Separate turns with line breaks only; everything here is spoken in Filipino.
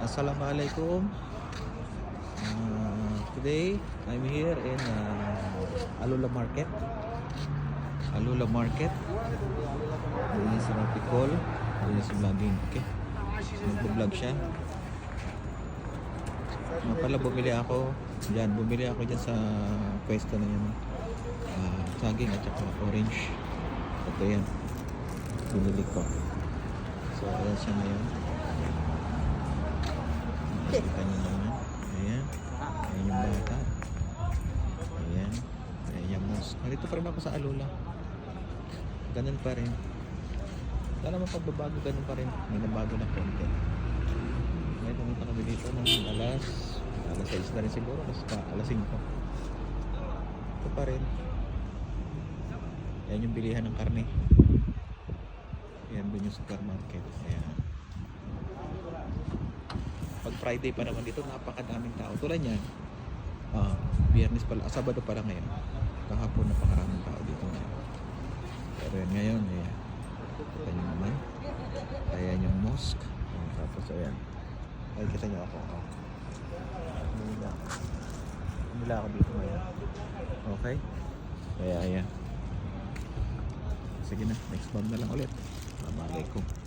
Assalamualaikum. Today I'm here in Alula Market. Alula Market. Ini si Rapicol. Ini si Vlogging. Okay. Nag-vlog siya. Pala bumili ako dyan sa pwesto na yan. Saging at saka orange. Ito yan. Binili ko. So ayan siya ngayon. Nakikita nyo naman. Ayan. Ayan yung bata. Ayan. Ayan yung mosque. Nandito pa rin ako sa Alula. Ganun pa rin. Wala naman pagbabago, ganun pa rin. May nabago na konti. Ngayon pumunta kami dito ng alas 6 na rin siguro. Alas 5. Ito pa rin. Ayan yung bilihan ng karne. Ayan dun yung supermarket. Ayan. Pag Friday pa naman dito, napakadaming tao. Tulad yan, Biyernes pala, Sabado pala ngayon. Kahapon napakaraming tao dito ngayon. Pero yan ngayon, ayan. Kita nyo naman. Ayan yung mosque. Tapos ayan. Ay, kita nyo ako. Umila ako dito ngayon. Okay? Kaya ayan. Sige na, next vlog na lang ulit. Assalamualaikum.